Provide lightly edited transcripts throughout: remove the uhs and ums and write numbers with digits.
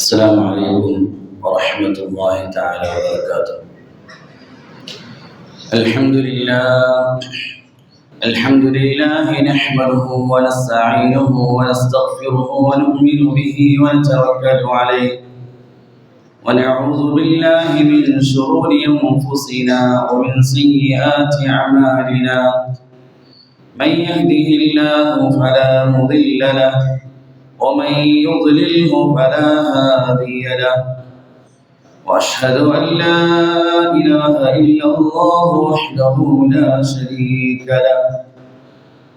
السلام عليكم ورحمة الله تعالى وبركاته. الحمد لله نحمده ونستعينه ونستغفره ونؤمن به ونتوكل عليه ونعوذ بالله من شرور أنفسنا ومن سيئات أعمالنا. من يهده الله فلا مضل له ومن يضلله فلا هادي له. وأشهد أن لا إله إلا الله وحده لا شريك له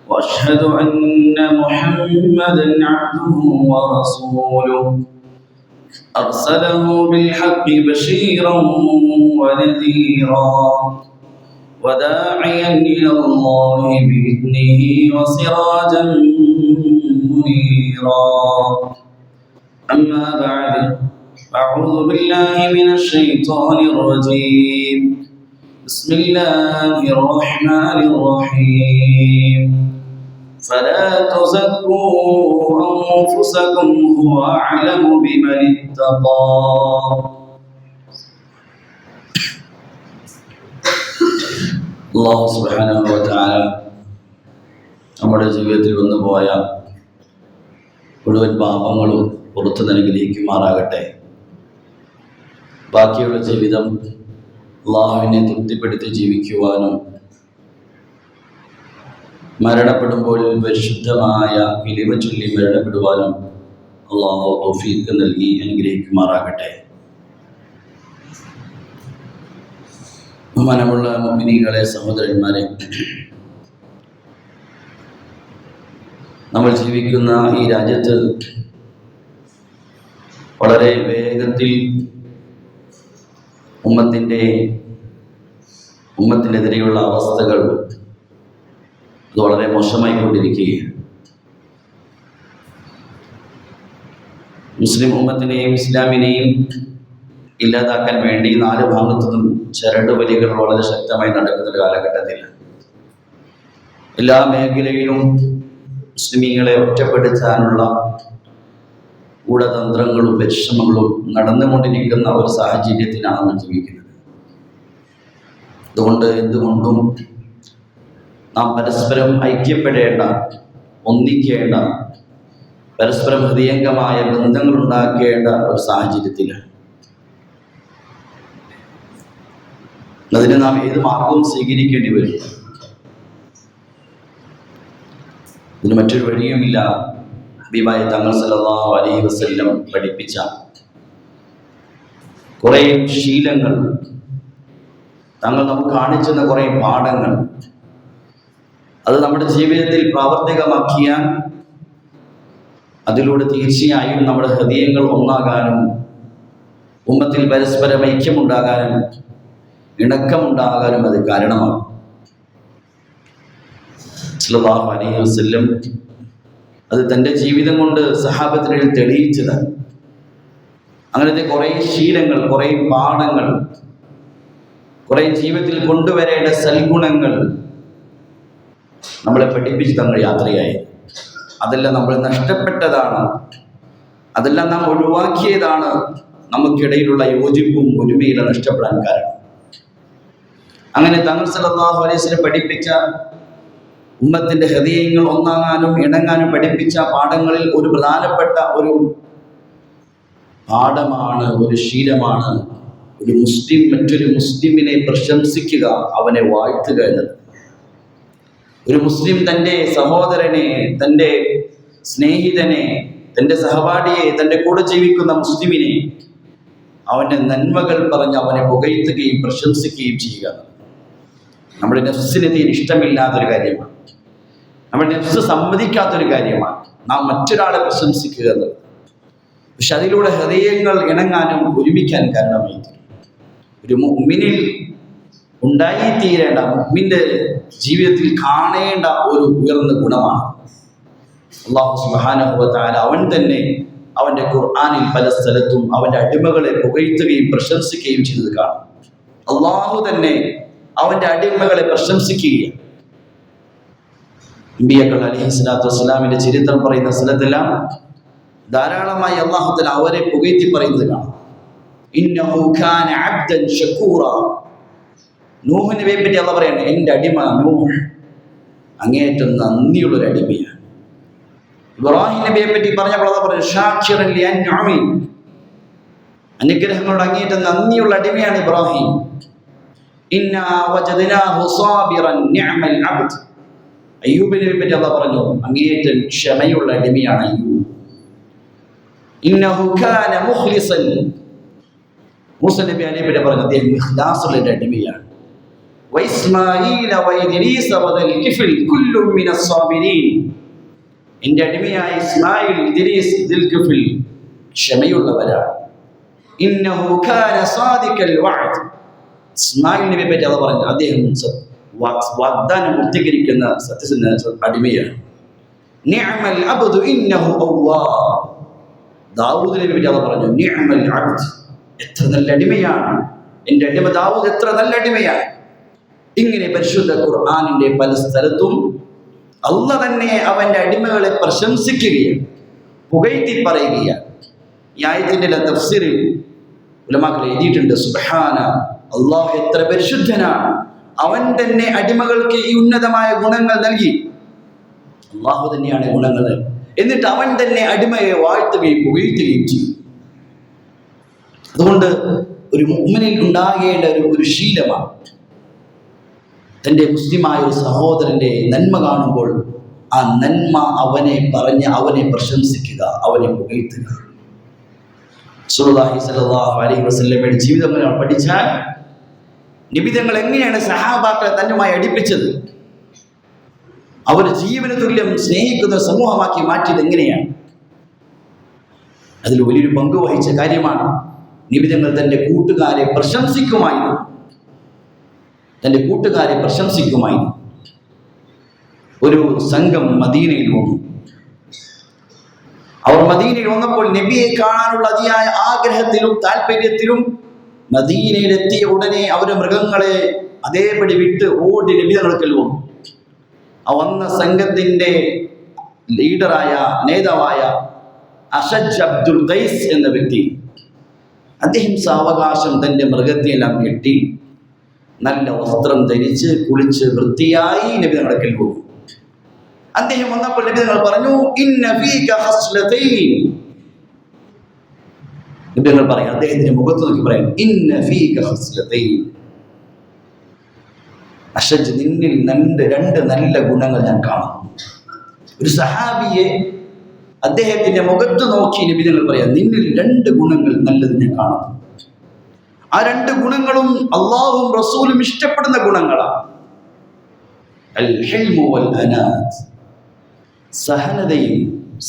وأشهد أن محمدا عبده ورسوله أرسله بالحق بشيرا ونذيرا وداعيا إلى الله بإذنه وسراجا منيرا. أما بعد، أعوذ بالله من الشيطان الرجيم. بسم الله الرحمن الرحيم. فلا تزكوا أنفسكم هو أعلم بمن اتقى. അല്ലാഹു സുബ്ഹാനഹു വ തആല നമ്മുടെ ജീവിതത്തിൽ വന്നുപോയ മുഴുവൻ പാപങ്ങളും പുറത്തു അനുഗ്രഹിക്കുമാറാകട്ടെ. ബാക്കിയുള്ള ജീവിതം അല്ലാഹുവിനെ തൃപ്തിപ്പെടുത്തി ജീവിക്കുവാനും മരണപ്പെടുമ്പോൾ പരിശുദ്ധമായ കലിമ ചൊല്ലി മരണപ്പെടുവാനും അല്ലാഹു തൗഫീഖ് നൽകി അനുഗ്രഹിക്കുമാറാകട്ടെ. ബഹുമാനമുള്ള മുഅ്മിനീങ്ങളെ, സഹോദരന്മാരെ, നമ്മൾ ജീവിക്കുന്ന ഈ രാജ്യത്ത് വളരെ വേഗത്തിൽ ഉമ്മത്തിനെതിരെയുള്ള അവസ്ഥകൾ അത് വളരെ മോശമായിക്കൊണ്ടിരിക്കുകയാണ്. മുസ്ലിം ഉമ്മത്തിനെയും ഇസ്ലാമിനെയും ഇല്ലാതാക്കാൻ വേണ്ടി നാല് ഭാഗത്തുനിന്നും ചരടുവലികൾ വളരെ ശക്തമായി നടക്കുന്ന ഒരു കാലഘട്ടത്തിൽ എല്ലാ മേഖലയിലും മുസ്ലിമീങ്ങളെ ഒറ്റപ്പെടുത്താനുള്ള ഗൂഢതന്ത്രങ്ങളും പരിശ്രമങ്ങളും നടന്നുകൊണ്ടിരിക്കുന്ന ഒരു സാഹചര്യത്തിലാണ് നമ്മൾ ജീവിക്കുന്നത്. അതുകൊണ്ട് എന്തുകൊണ്ടും നാം പരസ്പരം ഐക്യപ്പെടേണ്ട, ഒന്നിക്കേണ്ട, പരസ്പരം ഹൃദയംഗമായ ബന്ധങ്ങൾ ഉണ്ടാക്കേണ്ട ഒരു സാഹചര്യത്തിലാണ്. അതിന് നാം ഏത് മാർഗവും സ്വീകരിക്കേണ്ടി വരും. ഇതിന് മറ്റൊരു വഴിയുമില്ല. ഹബീബായ തങ്ങൾ സല്ലല്ലാഹു അലൈഹി വസല്ലം പഠിപ്പിച്ച കുറേ ശീലങ്ങൾ, തങ്ങൾ നമുക്ക് കാണിച്ചെന്ന കുറേ പാഠങ്ങൾ, അത് നമ്മുടെ ജീവിതത്തിൽ പ്രാവർത്തികമാക്കിയാൽ അതിലൂടെ തീർച്ചയായും നമ്മുടെ ഹൃദയങ്ങൾ ഒന്നാകാനും ഉമ്മത്തിൽ പരസ്പരം ഐക്യമുണ്ടാകാനും ഇണക്കമുണ്ടാകാനും അത് കാരണമാകും. സല്ലല്ലാഹു അലൈഹി വസല്ലം അത് തൻ്റെ ജീവിതം കൊണ്ട് സഹാബത്തിനിടയിൽ തെളിയിച്ചതാണ്. അങ്ങനത്തെ കുറേ ശീലങ്ങൾ, കുറേ പാഠങ്ങൾ, കുറേ ജീവിതത്തിൽ കൊണ്ടുവരേണ്ട സൽഗുണങ്ങൾ നമ്മളെ പഠിപ്പിച്ച് തങ്ങൾ യാത്രയായി. അതെല്ലാം നമ്മൾ നഷ്ടപ്പെട്ടതാണ്, അതെല്ലാം നാം ഒഴിവാക്കിയതാണ് നമുക്കിടയിലുള്ള യോജിപ്പും ഒരുമയിലും നഷ്ടപ്പെടാൻ കാരണം. അങ്ങനെ തങ്ങൾ സല്ലല്ലാഹു അലൈഹി വസല്ലം പഠിപ്പിച്ച ഉമ്മത്തിന്റെ ഹൃദയങ്ങൾ ഒന്നാകാനും ഇണങ്ങാനും പഠിപ്പിച്ച പാഠങ്ങളിൽ ഒരു പ്രധാനപ്പെട്ട ഒരു പാഠമാണ്, ഒരു ശീലമാണ് ഒരു മുസ്ലിം മറ്റൊരു മുസ്ലിമിനെ പ്രശംസിക്കുക, അവനെ വാഴ്ത്തുക എന്നത്. ഒരു മുസ്ലിം തൻ്റെ സഹോദരനെ, തൻ്റെ സ്നേഹിതനെ, തൻ്റെ സഹപാഠിയെ, തൻ്റെ കൂടെ ജീവിക്കുന്ന മുസ്ലിമിനെ അവൻ്റെ നന്മകൾ പറഞ്ഞ് അവനെ പുകഴ്ത്തുകയും പ്രശംസിക്കുകയും ചെയ്യുക നമ്മുടെ നഫ്സിന് തീരെ ഇഷ്ടമില്ലാത്തൊരു കാര്യമാണ്. നമ്മുടെ നഫ്സ് സമ്മതിക്കാത്തൊരു കാര്യമാണ് നാം മറ്റൊരാളെ പ്രശംസിക്കുക എന്നത്. പക്ഷെ അതിലൂടെ ഹൃദയങ്ങൾ ഇണങ്ങാനും ഒരുമിക്കാനും കാരണമായി. ഒരു മുഅ്മിനിൽ ഉണ്ടായിത്തീരേണ്ട, മുഅ്മിന്റെ ജീവിതത്തിൽ കാണേണ്ട ഒരു ഉയർന്ന ഗുണമാണ്. അല്ലാഹു സുബ്ഹാനഹു വ തആല അവൻ തന്നെ അവൻ്റെ ഖുർആനിൽ പല സ്ഥലത്തും അവൻ്റെ അടിമകളെ പുകഴ്ത്തുകയും പ്രശംസിക്കുകയും ചെയ്തത് കാണാം. അല്ലാഹു തന്നെ അവൻ്റെ അടിമകളെ പ്രശംസിക്കുകയാണ്. അമ്പിയാക്കൾ അലൈഹിസ്സലാത്തു വസ്സലാമിന്റെ ചരിത്രം പറയുന്ന സ്ഥലത്തെല്ലാം ധാരാളമായി അല്ലാഹു തആല അവരെ പുകഴ്ത്തി പറയുന്നത് കാണാം. ഇന്നഹു കാന അബ്ദൻ ശകൂറ. നൂഹ് നബിയെ പറ്റി അല്ലാഹു പറയാണ്, എൻ്റെ അടിമ നൂഹ് അങ്ങേയറ്റം നന്ദിയുള്ളൊരു അടിമയാണ്. ഇബ്രാഹിം നബിയെ പറ്റി പറഞ്ഞപ്പോൾ അല്ലാഹു പറഞ്ഞു, ഷാക്കിറൻ ലിഅൻഉമി, അനുഗ്രഹങ്ങളോട് അങ്ങേയറ്റം നന്ദിയുള്ള അടിമയാണ് ഇബ്രാഹിം. ഇന്നാ വജദ്നാഹു സാബിറൻ നിഅമൽ അബ്ദ്. അയ്യൂബിനെ പറ്റി അല്ലാഹു പറഞ്ഞു, അങ്ങേയറ്റം ക്ഷമയുള്ള അടിമയാണ് അയ്യൂബ്. ഇന്നഹു കാന മുഖ്ലിസൻ. മൂസ നബി അലൈഹി പറ്റി പറഞ്ഞു, അദ്ദേഹം ഇഖ്ലാസുള്ള അടിമയാണ്. വഇസ്മാഈല വഇദ്രീസ വദൽ കിഫിൽ കുല്ലും മിനസ് സാബിരീൻ. എൻ്റെ അടിമയായ ഇസ്മായിൽ, ഇദ്രീസ്, ദിൽകിഫിൽ ക്ഷമയുള്ളവരാണ്. ഇന്നഹു കാന സാദിഖൽ വഅദ്. ഇസ്മായിൽ നബിയെ പറ്റി അല്ലാഹു പറഞ്ഞു, അദ്ദേഹം വാഗ്ദാനം പൂർത്തീകരിക്കുന്ന സത്യസന്ധ അടിമയാണ്. നിഅമൽ അബ്ദു ഇന്നഹു അവ്വാബ്. ദാവൂദ് നബിയെ പറ്റി അല്ലാഹു പറഞ്ഞു, നിഅമൽ അബ്ദ്, എത്ര നല്ല അടിമയാണ് എൻ്റെ അടിമ ദാവൂദ്, എത്ര നല്ല അടിമയാണ്. ഇങ്ങനെ പരിശുദ്ധ ഖുർആനിന്റെ പല സ്ഥലത്തും അല്ലാഹു തന്നെ അവന്റെ അടിമകളെ പ്രശംസിക്കുകയാണ്, പുകഴ്ത്തി പറയുകയാണ്. ഈ ആയത്തിന്റെ തഫ്സീറിൽ ഉലമാക്കൾ എഴുതിയിട്ടുണ്ട്, സുബ്ഹാന, അല്ലാഹു എത്ര പരിശുദ്ധനാണ്, അവൻ തന്നെ അടിമകൾക്ക് ഈ ഉന്നതമായ ഗുണങ്ങൾ നൽകി. അല്ലാഹു തന്നെയാണ് ഗുണങ്ങൾ, എന്നിട്ട് അവൻ തന്നെ അടിമയെ വാഴ്ത്തുകയും പുകഴ്ത്തുകയും ചെയ്യും. അതുകൊണ്ട് ഒരു മുഅ്മിനിൽ ഉണ്ടാകേണ്ട ഒരു ശീലമാണ് തൻ്റെ മുസ്ലിമായ ഒരു സഹോദരന്റെ നന്മ കാണുമ്പോൾ ആ നന്മ അവനെ പറഞ്ഞ് അവനെ പ്രശംസിക്കുക, അവനെ പുകഴ്ത്തുക. റസൂലുള്ളാഹി സ്വല്ലല്ലാഹു അലൈഹി വസല്ലമയുടെ ജീവിതം നമ്മൾ പഠിച്ചാൽ നബി തങ്ങൾ എങ്ങനെയാണ് സഹാബാക്കളെ തന്നുമായി അടുപ്പിച്ചത്, അവർ ജീവന തുല്യം സ്നേഹിക്കുന്ന സമൂഹമാക്കി മാറ്റിയത് എങ്ങനെയാണ്, അതിൽ വലിയൊരു പങ്ക് വഹിച്ച കാര്യമാണ്. നബി തങ്ങൾ തൻ്റെ കൂട്ടുകാരെ പ്രശംസിക്കുമായിരുന്നു, തൻ്റെ കൂട്ടുകാരെ പ്രശംസിക്കുമായിരുന്നു. ഒരു സംഘം മദീനയിൽ വന്നു. അവർ മദീനയിൽ വന്നപ്പോൾ നബിയെ കാണാനുള്ള അതിയായ ആഗ്രഹത്തിലും താല്പര്യത്തിലും മദീനയിലെത്തിയ ഉടനെ അവർ മൃഗങ്ങളെ അതേപടി വിട്ട് ഓടി നബി തങ്ങൾക്കൽ വന്നു. ആ വന്ന സംഘത്തിൻ്റെ ലീഡറായ നേതാവായ അഷജ് അബ്ദുൽ ഖൈസ് എന്ന വ്യക്തി, അദ്ദേഹം സാവകാശം തൻ്റെ മൃഗത്തെയെല്ലാം കെട്ടി നല്ല വസ്ത്രം ധരിച്ച് കുളിച്ച് വൃത്തിയായി നബി തങ്ങൾക്കൽ പോകും. അദ്ദേഹം വന്നപ്പോൾ നബി തങ്ങൾ പറഞ്ഞു, ഇന്ന ഫീക ഹസ്ലതൈൻ. നബി തങ്ങൾ പറയും, അദ്ദേഹത്തിന്റെ മുഖത്ത് നോക്കി പറയും, ഇന്ന ഫീക ഹസ്ലതൈൻ. അഷജ്, നിന്നിൽ രണ്ട് നല്ല ഗുണങ്ങൾ ഞാൻ കാണുന്നു. ഒരു സഹാബിയെ അദ്ദേഹത്തിന്റെ മുഖത്ത് നോക്കി നബി തങ്ങൾ പറയാം, നിന്നിൽ രണ്ട് ഗുണങ്ങൾ നല്ലത് ഞാൻ കാണുന്നു. ആ രണ്ട് ഗുണങ്ങളും അല്ലാഹുവും റസൂലും ഇഷ്ടപ്പെടുന്ന ഗുണങ്ങളാണ്. അൽ ഹിൽമു വൽ അനാത്, സഹനതയും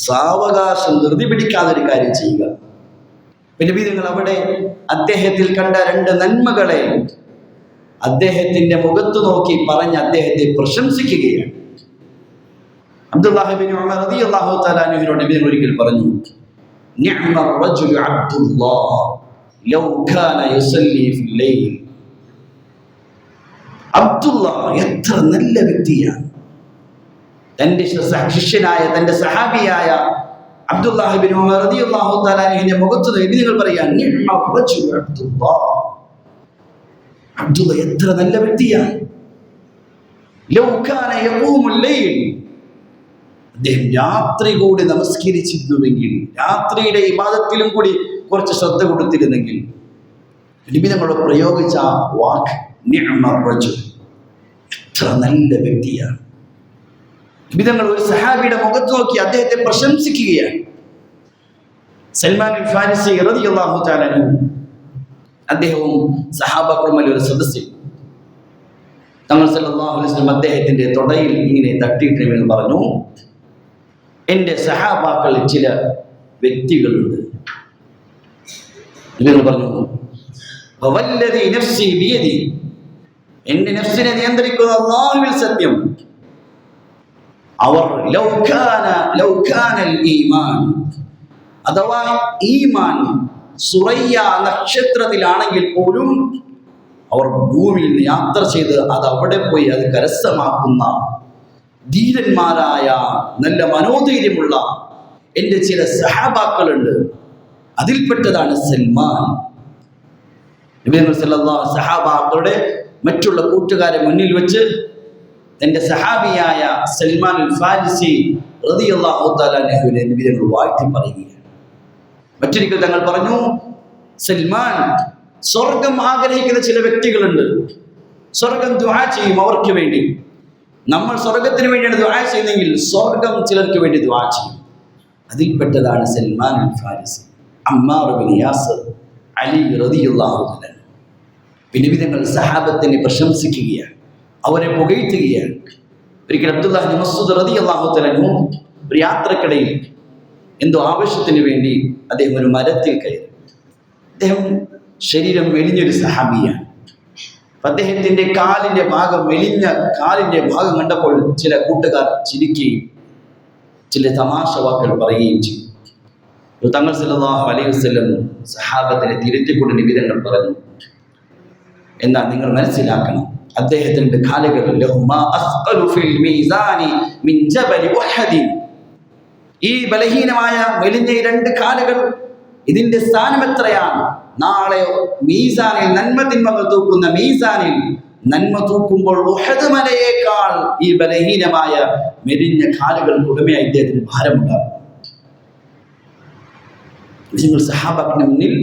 സാവകാശം ധൃതി പിടിക്കാതെ ഒരു കാര്യം ചെയ്യുക. നബി തങ്ങൾ അവിടെ അദ്ദേഹത്തിൽ കണ്ട രണ്ട് നന്മകളെ അദ്ദേഹത്തിന്റെ മുഖത്ത് നോക്കി പറഞ്ഞ് അദ്ദേഹത്തെ പ്രശംസിക്കുകയാണ്. അബ്ദുല്ലാഹി ഇബ്നു ഉമർ റളിയല്ലാഹു തആല അൻഹുവിനോട് നബി തങ്ങൾ ഒരിക്കൽ പറഞ്ഞു, നിഅമർ റജുലു അബ്ദുല്ലാഹ് ലൗ കാന യുസല്ലി ഫിൽ ലൈൽ. അബ്ദുല്ലാഹ് എത്ര നല്ല വ്യക്തിയാണ്. തൻ്റെ ശിഷ്യനായ തൻ്റെ സഹാബിയായ അബ്ദുല്ലാഹി ഇബ്നു ഉമർ റളിയല്ലാഹു തആല അൻഹുവിന്റെ മുഖത്ത് നബി തങ്ങൾ പറയാൻ, നിഅമർ റജുലു അബ്ദുല്ലാഹ്, അബ്ദുല്ലാഹ് എത്ര നല്ല വ്യക്തിയാണ്. ലൗ കാന യഖൂമുൽ ലൈൽ, അദ്ദേഹം രാത്രി കൂടി നമസ്കരിച്ചിരുന്നുവെങ്കിൽ, രാത്രിയുടെ ഇബാദത്തിലും കൂടി കുറച്ച് ശ്രദ്ധ കൊടുത്തിരുന്നെങ്കിൽ, നബി തങ്ങൾ പ്രയോഗിച്ച വാക്ക് നിഅമർ റജുൽ, എത്ര നല്ല വ്യക്തിയാണ്. നബി തങ്ങൾ ഒരു സഹാബിയുടെ മുഖത്ത് നോക്കി അദ്ദേഹത്തെ പ്രശംസിക്കുകയാണ്. സൽമാൻ അൽ ഫാരിസി റളിയല്ലാഹു തആല അൻഹു, അദ്ദേഹവും സഹാബാക്കളുമായി ഒരു സദസ്സിൽ തങ്ങൾ സല്ലല്ലാഹു അലൈഹി വസല്ലം അദ്ദേഹത്തിന്റെ തൊടയിൽ ഇങ്ങനെ തട്ടിയിട്ട് എന്ന് പറഞ്ഞു, എൻ്റെ സഹാബാക്കളിൽ ചില വ്യക്തികളുണ്ട്. നബി പറഞ്ഞു, വവല്ലദി നഫ്സി ബിയദി, എൻ്റെ നഫ്സിനെ നിയന്ത്രിക്കുന്ന അല്ലാഹുവിൽ സത്യം, അവർ ലൗ കാനൽ ഈമാൻ, അഥവാ ഈമാൻ സുറയ്യ നക്ഷത്രത്തിലാണെങ്കിൽ പോലും അവർ ഭൂമിയിൽ യാത്ര ചെയ്ത് അത് അവിടെ പോയി അത് കരസ്ഥമാക്കുന്ന ധീരന്മാരായ നല്ല മനോധൈര്യമുള്ള എൻ്റെ ചില സഹാബാക്കളുണ്ട്. അതിൽപ്പെട്ടതാണ് സൽമാൻ. നബി സല്ലല്ലാഹു അലൈഹി സഹാബാക്കളുടെ മറ്റുള്ള കൂട്ടുകാരെ മുന്നിൽ വെച്ച് തൻ്റെ സഹാബിയായ സൽമാൻ അൽ ഫാരിസി റളിയല്ലാഹു തആല അൻഹുവിനെ നബി തങ്ങൾ വാഴ്ത്തി പറയുകയാണ്. മറ്റൊരിക്കൽ തങ്ങൾ പറഞ്ഞു, സൽമാൻ, സ്വർഗം ആഗ്രഹിക്കുന്ന ചില വ്യക്തികളുണ്ട്, സ്വർഗം ദുആ ചെയ്യും അവർക്ക് വേണ്ടി. നമ്മൾ സ്വർഗത്തിന് വേണ്ടിയാണ് ദുആ ചെയ്യുന്നതെങ്കിൽ സ്വർഗം ചിലർക്ക് വേണ്ടി ദുആ ചെയ്യും. അതിൽപ്പെട്ടതാണ് സൽമാൻ അൽ ഫാരിസി, അമ്മാർ ബിൻ യാസിർ, അലി റളിയല്ലാഹു തആല. പിന്നെ വിധങ്ങൾ സഹാബത്തിനെ പ്രശംസിക്കുകയാണ്, അവരെ പുകഴ്ത്തുകയാണ്. ഒരിക്കൽ അബ്ദുല്ലാഹ് ബിൻ മസ്ഊദ് റളിയല്ലാഹു തആല ഒരു യാത്രക്കിടയിൽ എന്തോ ആവശ്യത്തിന് വേണ്ടി അദ്ദേഹം ഒരു മരത്തിൽ കയറി. അദ്ദേഹം ശരീരം മെലിഞ്ഞൊരു സഹാബിയാണ്. അദ്ദേഹത്തിൻ്റെ കാലിൻ്റെ ഭാഗം, മെലിഞ്ഞ കാലിൻ്റെ ഭാഗം കണ്ടപ്പോൾ ചില കൂട്ടുകാർ ചിരിക്കുകയും ചില തമാശ വാക്കുകൾ പറയുകയും ചെയ്തു. തങ്ങൾ സല്ലല്ലാഹു അലൈഹി വസല്ലം സഹാബത്തിനെ തിരുത്തിക്കൊണ്ട് നിബിധങ്ങൾ പറഞ്ഞു, എന്നാൽ നിങ്ങൾ മനസ്സിലാക്കണം, അദ്ദേഹത്തിൻ്റെ കാലുകൾ ഈ ബലഹീനമായ മെലിഞ്ഞ രണ്ട് കാലുകൾ, ഇതിന്റെ സ്ഥാനം എത്രയാണ്? നാളെ മീസാനിൽ, നന്മ തിന്മകൾ തൂക്കുന്ന മീസാനിൽ നന്മ തൂക്കുമ്പോൾ ഉഹദ് മലയേക്കാൾ ഈ ബലഹീനമായ മെലിഞ്ഞ കാലുകൾക്ക് ഉടമയായി ഇദ്ദേഹത്തിന് ഭാരമുണ്ടാകും. നിങ്ങൾ സഹാബാക്കളുടെ മുന്നിൽ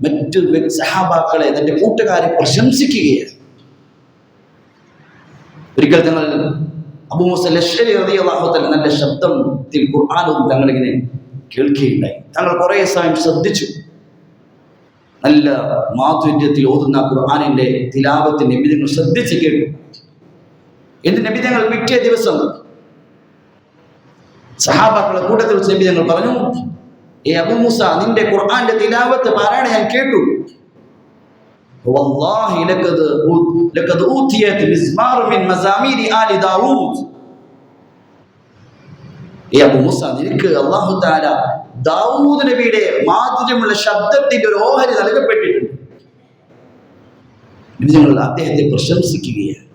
മറ്റു സഹാബാക്കളെ, തന്റെ കൂട്ടുകാരെ പ്രശംസിക്കുകയാണ്. ഒരിക്കൽ തങ്ങൾ അബൂ മൂസാ അശ്അരി റളിയല്ലാഹു തആല നല്ല ശബ്ദത്തിൽ ഖുർആനും തങ്ങളിങ്ങനെ കേൾക്കുകയുണ്ടായി. തങ്ങൾ കുറേ സമയം ശ്രദ്ധിച്ചു. നല്ല മാധുര്യത്തിൽ ഓതുന്ന ഖുർആനിന്റെ തിലാവത്ത് നബി തങ്ങൾ ശ്രദ്ധിച്ച് കേട്ടു. എന്നിട്ട് നബി തങ്ങൾ പിറ്റേ ദിവസം സഹാബാക്കളുടെ കൂട്ടത്തിൽ വെച്ച് നബി തങ്ങൾ പറഞ്ഞു, ഏ അബൂ മൂസ, നിന്റെ ഖുർആന്റെ തിലാവത്ത് പാരായണം ഞാൻ കേട്ടു. വല്ലാഹി ലഖദ് ഊതിയത് മിസ്മാർ മിൻ മസാമീരി ആലി ദാവൂദ്. ഏ അബൂ മൂസ, നിനക്ക് അല്ലാഹു തആല ദാവൂദ് നബിയുടെ മാധുര്യമുള്ള ശബ്ദത്തിന്റെ ഒരു ഓഹരി നൽകപ്പെട്ടിട്ടുണ്ട്. നിങ്ങൾ അദ്ദേഹത്തെ പ്രശംസിക്കുകയാണ്.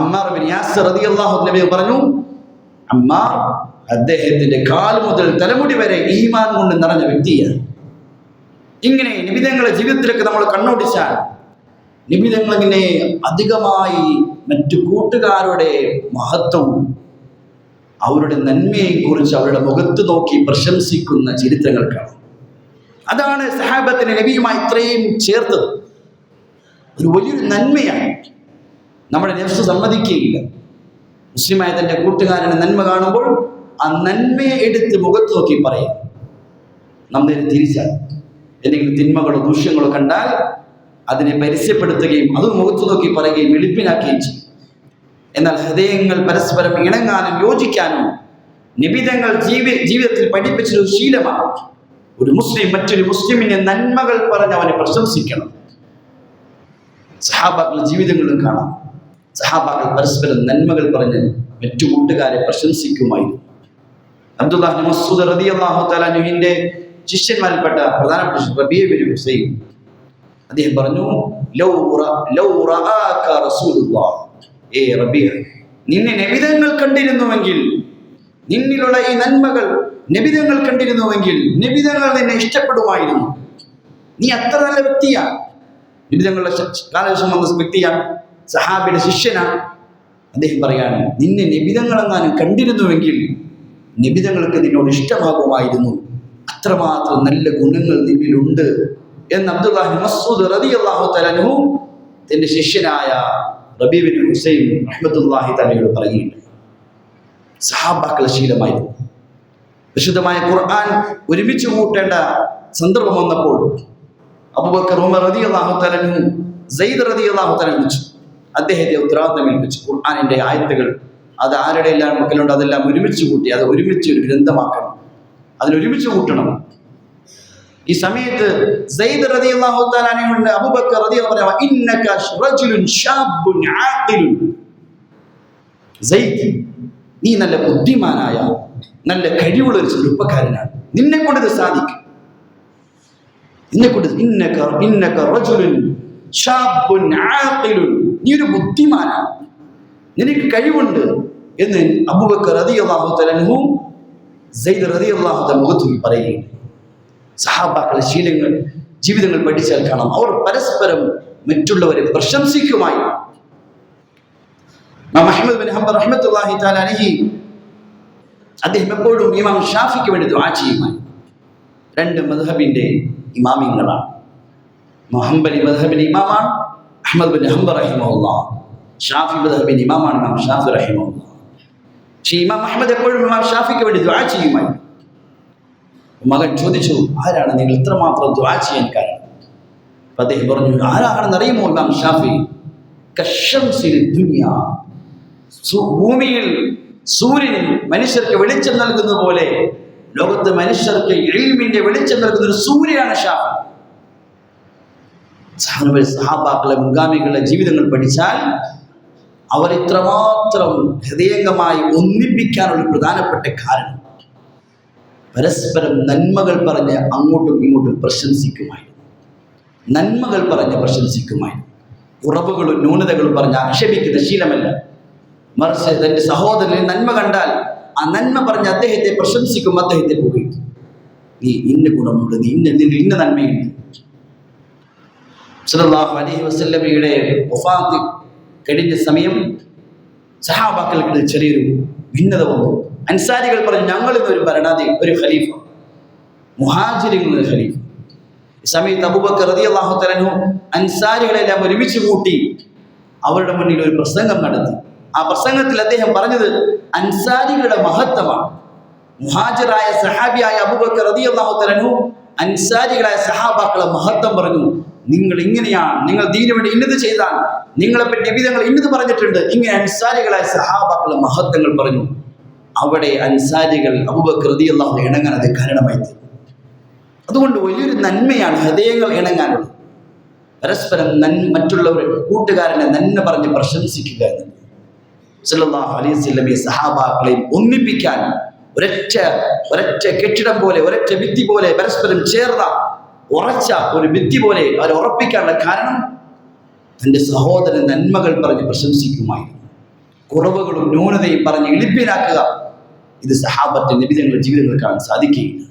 അമ്മാർ ബിൻ യാസിർ റളിയല്ലാഹു അൻഹു പറഞ്ഞു, അമ്മാർ അദ്ദേഹത്തിന്റെ കാൽ മുതൽ തലമുടി വരെ ഈമാൻ കൊണ്ട് നിറഞ്ഞ വ്യക്തിയാണ്. ഇങ്ങനെ നിബിധങ്ങളുടെ ജീവിതത്തിലേക്ക് നമ്മൾ കണ്ണോടിച്ചാൽ നിബിധങ്ങളിങ്ങനെ അധികമായി മറ്റു കൂട്ടുകാരുടെ മഹത്വം, അവരുടെ നന്മയെ കുറിച്ച് അവരുടെ മുഖത്ത് നോക്കി പ്രശംസിക്കുന്ന ചരിത്രങ്ങൾ കാണാം. അതാണ് സഹാബത്തിനെ നബിയുമായി ഇത്രയും ചേർത്തത്. ഒരു വലിയൊരു നന്മയാണ്. നമ്മുടെ നഫ്സ് സമ്മതിക്കുകയില്ല. മുസ്ലിമായ തൻ്റെ കൂട്ടുകാരൻ്റെ നന്മ കാണുമ്പോൾ ആ നന്മയെ എടുത്ത് മുഖത്ത് നോക്കി പറയും. നമ്മൾ തിരിച്ചാൽ എന്തെങ്കിലും തിന്മകളോ ദൂഷ്യങ്ങളോ കണ്ടാൽ അതിനെ പരസ്യപ്പെടുത്തുകയും അത് മുഖത്ത് നോക്കി പറയുകയും വെളുപ്പിനാക്കുകയും ചെയ്യും. എന്നാൽ ഹൃദയങ്ങൾ പരസ്പരം ഇണങ്ങാനും യോജിക്കാനും നിബിധങ്ങൾ ജീവിതത്തിൽ പഠിപ്പിച്ചൊരു ശീലമാണ്. ഒരു മുസ്ലിം മറ്റൊരു മുസ്ലിമിന്റെ നന്മകൾ പറഞ്ഞ് അവനെ പ്രശംസിക്കണം. സഹാബാക്കളുടെ ജീവിതങ്ങളും കാണാം. സഹാബാക്കൾ പരസ്പരം നന്മകൾ പറഞ്ഞ് മറ്റു കൂട്ടുകാരെ പ്രശംസിക്കുമായിരുന്നു. അബ്ദുല്ലാഹ് ബിൻ മസ്ഊദ് റളിയല്ലാഹു തആല അൻഹുവിന്റെ ശിഷ്യന്മാരിൽപ്പെട്ട പ്രധാനപ്പെട്ട റബീഅ ബിൻ ഹുസൈൻ അദ്ദേഹം പറഞ്ഞു, ലൗ റആക റസൂലുള്ളാഹ്, ഏ റബീഅ, നിന്നെ നബിതങ്ങൾ കണ്ടിരുന്നുവെങ്കിൽ, നിന്നിലുള്ള ഈ നന്മകൾ നബിതങ്ങൾ കണ്ടിരുന്നുവെങ്കിൽ നബിതങ്ങൾ നിന്നെ ഇഷ്ടപ്പെടുമായിരുന്നു. നീ അത്ര നല്ല വ്യക്തിയാണ്. നബിതങ്ങളുടെ കാലശേഷം വന്ന വ്യക്തിയാണ്, സഹാബിയുടെ ശിഷ്യനാണ്. അദ്ദേഹം പറയാണ്, നിന്നെ നബിതങ്ങളെങ്ങാനും കണ്ടിരുന്നുവെങ്കിൽ നബിതങ്ങൾക്ക് നിന്നോട് ഇഷ്ടമാകുമായിരുന്നു. അത്രമാത്രം നല്ല ഗുണങ്ങൾ നിന്നിലുണ്ട് എന്ന് അബ്ദുല്ലാഹ് ബിൻ മസ്ഊദ് റളിയല്ലാഹു തആല അൻഹു തന്റെ ശിഷ്യനായ റബീഅ ബിൻ ഹുസൈൻ റഹ്മത്തുള്ളാഹി തആലയോട് പറയുകയുണ്ടായി. സഹാബാക്കളുടെ ശീലമായിരുന്നു. വിശുദ്ധമായ ഖുർആൻ ഒരുമിച്ച് കൂട്ടേണ്ട സന്ദർഭം വന്നപ്പോൾ അബൂബക്കർ, ഉമർ റളിയല്ലാഹു തആല അൻഹു, സയ്യിദ് റളിയല്ലാഹു തആല വിളിച്ചു. അദ്ദേഹത്തെ ഉത്തരവാദിത്തം ഏൽപ്പിച്ചു. ഖുർആനിന്റെ ആയത്തുകൾ അത് ആരുടെ എല്ലാം മക്കളുണ്ട് അതെല്ലാം ഒരുമിച്ച് കൂട്ടി അത് ഒരുമിച്ച് ഒരു ഗ്രന്ഥമാക്കണം, അതിനൊരുമിച്ച് കൂട്ടണം. ഈ സമയത്ത് സയ്യിദ് റളിയല്ലാഹു തആല അൻഹു അബൂബക്കർ റളിയല്ലാഹു അൻഹു ഇന്നക റജുലുൻ ശാബുൻ ആഖിലുൻ, സയ്യിദ്, നീ നല്ല ബുദ്ധിമാനായ നല്ല കഴിവുള്ള ഒരു ചെറുപ്പക്കാരനാണ്, നിന്നെ കൊണ്ട് ഇത് സാധിക്കും. ഇന്നക റജുലുൻ ശാബുൻ ആഖിലുൻ, നീ ഒരു ബുദ്ധിമാനാണ്, നിനക്ക് കഴിവുണ്ട് എന്ന് അബൂബക്കർ റളിയല്ലാഹു തആല അൻഹു സെയ്ദ് റളിയല്ലാഹു തആല മുഖത്ത് പറയുകയാണ്. സഹാബാക്കളുടെ ശീലങ്ങൾ ജീവിതങ്ങൾ പഠിച്ചാൽ കാണാം, അവർ പരസ്പരം മറ്റുള്ളവരെ പ്രശംസിക്കുമായി. ഇമാം അഹ്മദ് ബിൻ ഹംബൽ റഹ്മത്തുള്ളാഹി തആല അലൈഹി അദ്ദേഹം എപ്പോഴും ഇമാം ഷാഫിക്ക് വേണ്ടി ദുആ ചെയ്യുമായി. രണ്ട് മദ്ഹബിന്റെ ഇമാമിങ്ങളാണ്. ഹംബലി മദ്ഹബിന്റെ ഇമാമാണ് അഹ്മദ് ബിൻ ഹംബൽ റഹിമഹുല്ലാഹ്, ഷാഫി മദ്ഹബിന്റെ ഇമാമാണ് ഇമാം ഷാഫി റഹിമഹുല്ലാഹ്. പക്ഷേ ഇമാം അഹ്മദ് എപ്പോഴും ഇമാം ഷാഫിക്ക് വേണ്ടി ദുആ ചെയ്യുമായി. മകൻ ചോദിച്ചു, ആരാണ് നിങ്ങൾ ഇത്രമാത്രം ദുആ ചെയ്യാൻ കാരണം? അദ്ദേഹം പറഞ്ഞു, ആരാണെന്ന് അറിയുമോ ഇമാം ഷാഫി? കശംസിൽ ദുനിയ, ഭൂമിയിൽ സൂര്യൻ മനുഷ്യർക്ക് വെളിച്ചം നൽകുന്നത് പോലെ ലോകത്ത് മനുഷ്യർക്ക് ഇൽമിന്റെ വെളിച്ചം നൽകുന്ന ഒരു സൂര്യനാണ് ഷാഫി. സഹാബാക്കളെ മുൻഗാമികളുടെ ജീവിതങ്ങൾ പഠിച്ചാൽ അവർ ഇത്രമാത്രം ഹൃദയംഗമായി ഒന്നിപ്പിക്കാനുള്ള പ്രധാനപ്പെട്ട കാരണം പരസ്പരം നന്മകൾ പറഞ്ഞ് അങ്ങോട്ടും ഇങ്ങോട്ടും പ്രശംസിക്കുമായിരുന്നു. നന്മകൾ പറഞ്ഞ് പ്രശംസിക്കുമായിരുന്നു. കുറവുകളും ന്യൂനതകളും പറഞ്ഞ് ആക്ഷേപിക്കുന്ന ശീലമല്ല, മറിച്ച് തൻ്റെ സഹോദരന് നന്മ കണ്ടാൽ ആ നന്മ പറഞ്ഞ് അദ്ദേഹത്തെ പ്രശംസിക്കും, അദ്ദേഹത്തെ പുകഴ്ത്തും. നീ ഇന്ന ഗുണമുണ്ട്, നീ ഇന്ന നന്മയുണ്ട്. സല്ലല്ലാഹു അലൈഹി വസല്ലമയുടെ വഫാത്ത് കഴിഞ്ഞ സമയം സഹാബാക്കൾക്ക് ചെറിയൊരു ഭിന്നത വന്നു. അൻസാരികൾ പറഞ്ഞു, ഞങ്ങളിന്ന് ഒരു ഭരണാധികാരി, ഒരു ഖലീഫ, മുഹാജിറുകൾ ഒരു ഖലീഫ. ഈ സമയത്ത് അബൂബക്കർ റളിയല്ലാഹു തആല അൻഹു അൻസാരികളെല്ലാം ഒരുമിച്ച് കൂട്ടി അവരുടെ മുന്നിൽ ഒരു പ്രസംഗം നടത്തി. ആ പ്രസംഗത്തിൽ അദ്ദേഹം പറഞ്ഞത് അൻസാരികളുടെ മഹത്വമാണ്. മുഹാജിറായ സഹാബിയായ അബൂബക്കർ റളിയല്ലാഹു തആല അൻഹു അൻസാരികളായ സഹാബാക്കളെ മഹത്വം പറഞ്ഞു. നിങ്ങൾ ഇങ്ങനെയാണ്, നിങ്ങൾ ദീനു വേണ്ടി ഇന്നത് ചെയ്താൽ നിങ്ങളെപ്പറ്റി നബിതങ്ങൾ ഇന്നത് പറഞ്ഞിട്ടുണ്ട്. ഇങ്ങനെ അൻസാരികളായ സഹാബാക്കളെ മഹത്വങ്ങൾ പറഞ്ഞു. അവിടെ അൻസാരികൾ അബൂബക്കർ റളിയല്ലാഹു ഇണങ്ങാൻ അത് കാരണമായി തീർന്നു. അതുകൊണ്ട് വലിയൊരു നന്മയാണ് ഹൃദയങ്ങൾ ഇണങ്ങാനുള്ളത്. പരസ്പരം മറ്റുള്ളവരുടെ കൂട്ടുകാരനെ നന്മ പറഞ്ഞ് പ്രശംസിക്കുക എന്നത്. സല്ലല്ലാഹു അലൈഹി വസല്ലമയെ സഹാബാക്കളെയും ഒന്നിപ്പിക്കാൻ ഒരൊറ്റ കെട്ടിടം പോലെ, ഒരൊറ്റ ഭിത്തി പോലെ പരസ്പരം ചേർന്ന ഉറച്ച ഒരു ഭിത്തി പോലെ അവരെ ഉറപ്പിക്കാനുള്ള കാരണം തൻ്റെ സഹോദരൻ നന്മകൾ പറഞ്ഞ് പ്രശംസിക്കുമായിരുന്നു. കുറവുകളും ന്യൂനതയും പറഞ്ഞ് എളിപ്പിനാക്കുക, ഇത് സഹാബത്തിന്റെ നബിതങ്ങളുടെ ജീവിതങ്ങൾ കാണാൻ സാധിക്കുകയില്ല.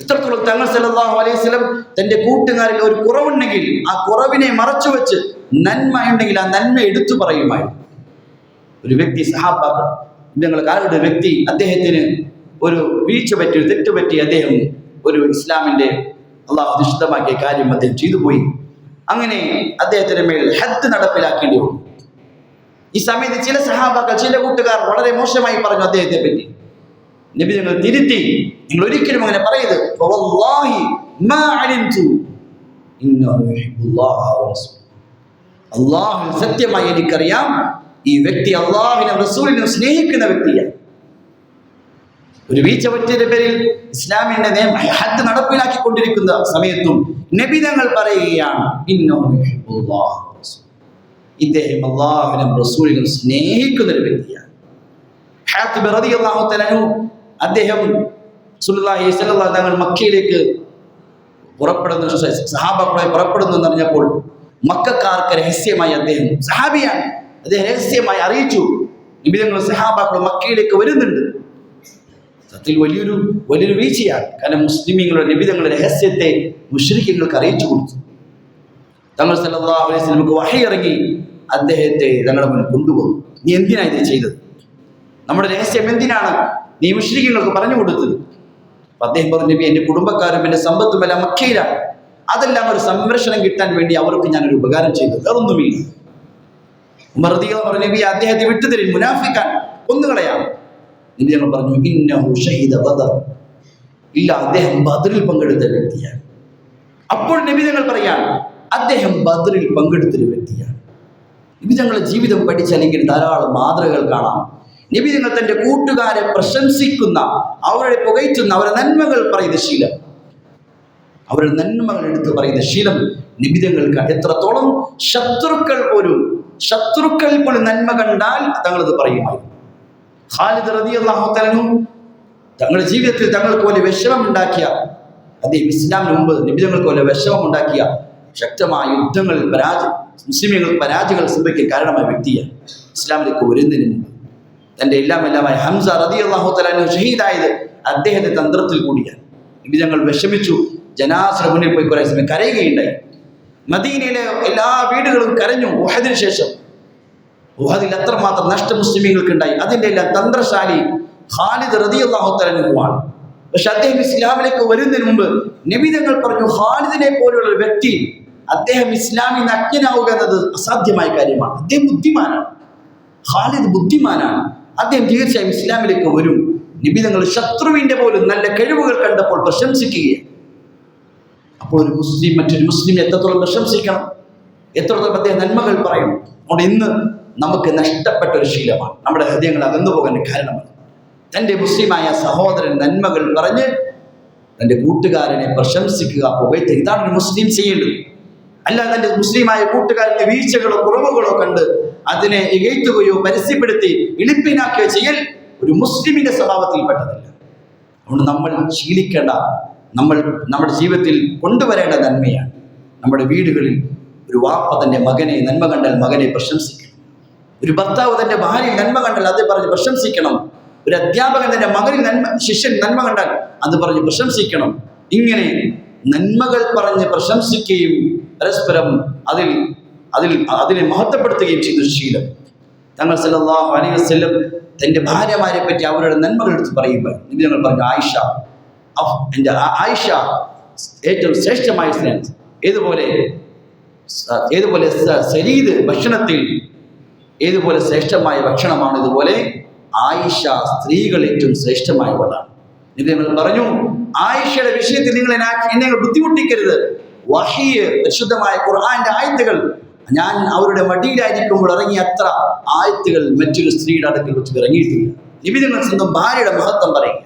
ഇത്രത്തോളം തങ്ങൾ സല്ലല്ലാഹു അലൈഹി വസല്ലം തൻ്റെ കൂട്ടുകാരിൽ ഒരു കുറവുണ്ടെങ്കിൽ ആ കുറവിനെ മറച്ചു വെച്ച് നന്മ ഉണ്ടെങ്കിൽ ആ നന്മ എടുത്തു പറയുമായിരുന്നു. ഒരു വ്യക്തി സഹാബാക്കൾ നബിതങ്ങളുടെ വ്യക്തി, അദ്ദേഹത്തിന് ഒരു വീഴ്ച പറ്റി, ഒരു തെറ്റുപറ്റി, അദ്ദേഹം ഒരു ഇസ്ലാമിന്റെ അള്ളാഹു നിഷിദ്ധമാക്കിയ കാര്യം അദ്ദേഹം ചെയ്തു പോയി. അങ്ങനെ അദ്ദേഹത്തിന് മേൽ ഹദ് നടപ്പിലാക്കേണ്ടി വന്നു. ഈ സമയത്ത് ചില സഹാബാക്കൾ, ചില കൂട്ടുകാർ വളരെ മോശമായി പറഞ്ഞു അദ്ദേഹത്തെ പറ്റി. നബി നിങ്ങൾ തിരുത്തി, നിങ്ങൾ ഒരിക്കലും അങ്ങനെ പറയരുത്. അല്ലാഹു സത്യമായി എനിക്കറിയാം, ഈ വ്യക്തി അല്ലാഹുവിനും റസൂലിനും സ്നേഹിക്കുന്ന വ്യക്തിയാണ്. ഒരു വീഴ്ച പറ്റിയതിന്റെ പേരിൽ ഇസ്ലാമിന്റെ ഹദ് നടപ്പിലാക്കിക്കൊണ്ടിരിക്കുന്ന സമയത്തും നബി തങ്ങൾ പറയുകയാണ്, ഇദ്ദേഹം അല്ലാഹുവിനും റസൂലിനും സ്നേഹിക്കുന്ന ഒരു വ്യക്തിയാണ്. ഹാത്തിബ് റളിയല്ലാഹു തആല അൻഹു അദ്ദേഹം റസൂലുള്ളാഹി സ്വല്ലല്ലാഹു അലൈഹി വസല്ലം മക്കയിലേക്ക് സഹാബാക്കളായി പുറപ്പെടുന്നു എന്നറിഞ്ഞപ്പോൾ മക്കക്കാർക്ക് രഹസ്യമായി, അദ്ദേഹം സഹാബിയാണ്, അദ്ദേഹം രഹസ്യമായി അറിയിച്ചു, നബി തങ്ങൾ സഹാബാക്കൾ മക്കയിലേക്ക് വരുന്നുണ്ട്. സത്യത്തിൽ വലിയൊരു വീഴ്ചയാണ്. കാരണം മുസ്ലിമീങ്ങളുടെ നബി തങ്ങളുടെ രഹസ്യത്തെ മുശ്രിക്കീങ്ങൾക്ക് അറിയിച്ചു കൊടുത്തു. തങ്ങൾ സല്ലല്ലാഹു അലൈഹി വസല്ലം വഹി ഇറങ്ങി അദ്ദേഹത്തെ തങ്ങളുടെ മുന്നിൽ കൊണ്ടുപോകുന്നു. നീ എന്തിനാണ് ഇത് ചെയ്തത്? നമ്മുടെ രഹസ്യം എന്തിനാണ് നീ മുശ്രിക്കീങ്ങൾക്ക് പറഞ്ഞു കൊടുത്തത്? അദ്ദേഹം പറഞ്ഞു, നബി എൻ്റെ കുടുംബക്കാരും എൻ്റെ സമ്പത്തും എല്ലാം മക്കയിലാണ്, അതെല്ലാം ഒരു സംരക്ഷണം കിട്ടാൻ വേണ്ടി അവർക്ക് ഞാനൊരു ഉപകാരം ചെയ്തു, വേറൊന്നുമില്ല. ഉമർ റളിയല്ലാഹു അൻഹു നബി അദ്ദേഹത്തെ വിട്ടുതരും, മുനാഫിക്കാൻ കൊന്നുകളയാം. നബി ഞങ്ങൾ പറഞ്ഞു, ഇന്നഹു ഷഹീദ ബദർ, ഇല്ല, അദ്ദേഹം ബദറിൽ പങ്കെടുത്ത വ്യക്തിയാണ്. അപ്പോൾ നബി ഞങ്ങൾ പറയാൻ, അദ്ദേഹം ബദറിൽ പങ്കെടുത്തൊരു വ്യക്തിയാണ്. നബി ഞങ്ങളുടെ ജീവിതം പഠിച്ചല്ലെങ്കിൽ ധാരാളം മാതൃകകൾ കാണാം. നബി ഞങ്ങൾ തൻ്റെ കൂട്ടുകാരെ പ്രശംസിക്കുന്ന, അവരുടെ പുകഴ്ത്തുന്ന, അവരുടെ നന്മകൾ പറയുന്ന ശീലം, അവരുടെ നന്മകൾ എടുത്ത് പറയുന്ന ശീലം നബി ഞങ്ങൾക്ക് എത്രത്തോളം ശത്രുക്കൾ പോലും നന്മ കണ്ടാൽ തങ്ങളത് പറയുമായിരുന്നു. ഖാലിദ് റളിയല്ലാഹു തആല അൻഹു തങ്ങളുടെ ജീവിതത്തിൽ തങ്ങൾക്ക് വലിയ വിഷമം ഉണ്ടാക്കിയ, അദ്ദേഹം ഇസ്ലാമിന് മുമ്പ് നബി തങ്ങൾക്ക് വലിയ വിഷമം ഉണ്ടാക്കിയ ശക്തമായ യുദ്ധങ്ങളിൽ മുസ്ലിമുകൾക്ക് പരാജയങ്ങൾ സംഭവിക്കാൻ കാരണമായ വ്യക്തിയാണ്. ഇസ്ലാമിലേക്ക് വരുന്നതിന് മുമ്പ് തൻ്റെ എല്ലാമായ ഹംസ റളിയല്ലാഹു തആല അൻഹു ഷഹീദായത് അദ്ദേഹത്തെ തന്ത്രത്തിൽ കൂടിയാണ്. നബി തങ്ങൾ വിഷമിച്ചു. ജനാസയുടെ മുന്നിൽ പോയി കുറേ സമയം കരയുകയുണ്ടായി. മദീനയിലെ എല്ലാ വീടുകളും കരഞ്ഞു. ഉഹദിന് ശേഷം ഉഹദിൽ അത്രമാത്രം നഷ്ടം മുസ്ലിമീങ്ങൾക്കുണ്ടായി. അതിൻ്റെ എല്ലാം തന്ത്രശാലി ഖാലിദ് റളിയല്ലാഹു തആല അൻഹുവാണ്. പക്ഷെ അദ്ദേഹം ഇസ്ലാമിലേക്ക് വരുന്നതിന് മുമ്പ് നബി തങ്ങൾ പറഞ്ഞു, ഖാലിദിനെ പോലുള്ള ഒരു വ്യക്തി അദ്ദേഹം ഇസ്ലാമിൽ നിന്ന് അജ്ഞനാവുക എന്നത് അസാധ്യമായ കാര്യമാണ്. അദ്ദേഹം ബുദ്ധിമാനാണ്. ഖാലിദ് ബുദ്ധിമാനാണ്. അദ്ദേഹം തീർച്ചയായും ഇസ്ലാമിലേക്ക് വരും. നബി തങ്ങൾ ശത്രുവിന്റെ പോലും നല്ല കഴിവുകൾ കണ്ടപ്പോൾ പ്രശംസിക്കുകയാണ്. അപ്പോൾ ഒരു മുസ്ലിം മറ്റൊരു മുസ്ലിം എത്രത്തോളം പ്രശംസിക്കണം, എത്രത്തോളം അദ്ദേഹം നന്മകൾ പറയണം. അതുകൊണ്ട് ഇന്ന് നമുക്ക് നഷ്ടപ്പെട്ട ഒരു ശീലമാണ്, നമ്മുടെ ഹൃദയങ്ങൾ അകന്നു പോകാൻ കാരണമാണ്. തൻ്റെ മുസ്ലിമായ സഹോദരൻ നന്മകൾ പറഞ്ഞ് തൻ്റെ കൂട്ടുകാരനെ പ്രശംസിക്കുക, പുകഴ്ത്തുക. ഇതാണ് ഒരു മുസ്ലിം ചെയ്യേണ്ടത്. അല്ലാതെ തൻ്റെ മുസ്ലിമായ കൂട്ടുകാരൻ്റെ വീഴ്ചകളോ കുറവുകളോ കണ്ട് അതിനെ ഇകഴ്ത്തുകയോ പരസ്യപ്പെടുത്തി എളിപ്പിനാക്കുകയോ ചെയ്യൽ ഒരു മുസ്ലിമിന്റെ സ്വഭാവത്തിൽപ്പെട്ടതല്ല. അതുകൊണ്ട് നമ്മൾ ശീലിക്കേണ്ട, നമ്മൾ നമ്മുടെ ജീവിതത്തിൽ കൊണ്ടുവരേണ്ട നന്മയാണ്. നമ്മുടെ വീടുകളിൽ ഒരു വാപ്പ തൻ്റെ മകനെ നന്മ കണ്ടാൽ മകനെ പ്രശംസിക്കണം. ഒരു ഭർത്താവ് തൻ്റെ ഭാര്യയിൽ നന്മ കണ്ടാൽ അത് പറഞ്ഞ് പ്രശംസിക്കണം. ഒരു അധ്യാപകൻ തൻ്റെ മകനിൽ ശിഷ്യൻ നന്മ കണ്ടാൽ അത് പറഞ്ഞ് പ്രശംസിക്കണം. ഇങ്ങനെ നന്മകൾ പറഞ്ഞ് പ്രശംസിക്കുകയും പരസ്പരം അതിനെ മഹത്വപ്പെടുത്തുകയും ചെയ്ത ശീലം. തങ്ങൾ സല്ലല്ലാഹു അലൈഹി വസല്ലം തൻ്റെ ഭാര്യമാരെ പറ്റി അവരുടെ നന്മകൾ എടുത്ത് പറയുമ്പോൾ നബി തങ്ങൾ പറഞ്ഞു, ആയിഷ ഏറ്റവും ശ്രേഷ്ഠമായ സ്ത്രീയാണ്. ഏതുപോലെ സരീദ് ഭക്ഷണത്തിൽ ഏതുപോലെ ശ്രേഷ്ഠമായ ഭക്ഷണമാണ്, ഇതുപോലെ ആയിഷ സ്ത്രീകൾ ഏറ്റവും ശ്രേഷ്ഠമായവളാണ്. നബി തങ്ങൾ പറഞ്ഞു, ആയിഷയുടെ വിഷയത്തിൽ നിങ്ങൾ എന്നെ ബുദ്ധിമുട്ടിക്കരുത്. വഹീ പരിശുദ്ധമായ ഖുർആന്റെ ആയത്തുകൾ ഞാൻ അവരുടെ മടിയിലായിരിക്കുമ്പോൾ ഇറങ്ങിയ അത്ര ആയത്തുകൾ മറ്റൊരു സ്ത്രീയുടെ അടുക്കൽ വെച്ച് ഇറങ്ങിയിട്ടില്ല. നബി തങ്ങൾ സ്വന്തം ഭാര്യയുടെ മഹത്വം പറയുക.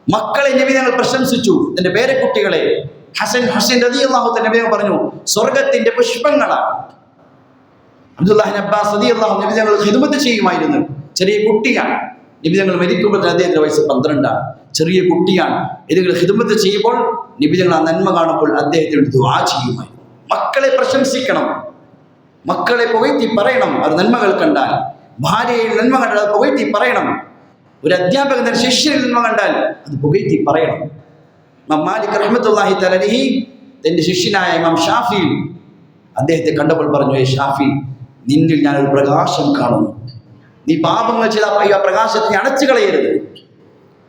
മക്കളെ നബി തങ്ങൾ പ്രശംസിച്ചു, തന്റെ പേരക്കുട്ടികളെ. ഹുസൈൻ റളിയല്ലാഹു തആല നബി തങ്ങൾ പറഞ്ഞു, സ്വർഗത്തിന്റെ പുഷ്പങ്ങളാണ്. അബ്ദുല്ലാഹി അബ്ബാസ് റളിയല്ലാഹു നബി തങ്ങൾ ഖിദ്മത്ത് ചെയ്യുമായിരുന്നു. ചെറിയ കുട്ടിയാണ്. നബി തങ്ങൾ മരിക്കുമ്പോൾ അദ്ദേഹത്തിന്റെ വയസ്സ് 12. ചെറിയ കുട്ടിയാണ്. ഏതെങ്കിലും ഖിദ്മത്ത് ചെയ്യുമ്പോൾ നബി തങ്ങൾ ആ നന്മ കാണുമ്പോൾ അദ്ദേഹത്തിന് ദുആ ചെയ്യുമായിരുന്നു. മക്കളെ പ്രശംസിക്കണം, മക്കളെ പുകഴ്ത്തി പറയണം. അവർ നന്മകൾ കണ്ടാൽ, ഭാര്യയിൽ നന്മ കണ്ടാൽ അത് പുകഴ്ത്തി പറയണം. ഒരു അധ്യാപകൻ തന്റെ ശിഷ്യനിൽ നന്മ കണ്ടാൽ അത് പുകഴ്ത്തി പറയണം. ഇമാം മാലിക് റഹ്മത്തുള്ളാഹി തആല അലൈഹി തന്റെ ശിഷ്യനായ ഇമാം ഷാഫി അദ്ദേഹത്തെ കണ്ടപ്പോൾ പറഞ്ഞു, ഏ ഷാഫി, നിന്നിൽ ഞാനൊരു പ്രകാശം കാണുന്നു. നീ പാപങ്ങൾ ചെയ്ത ആ പ്രകാശത്തെ അടച്ചു കളയരുത്.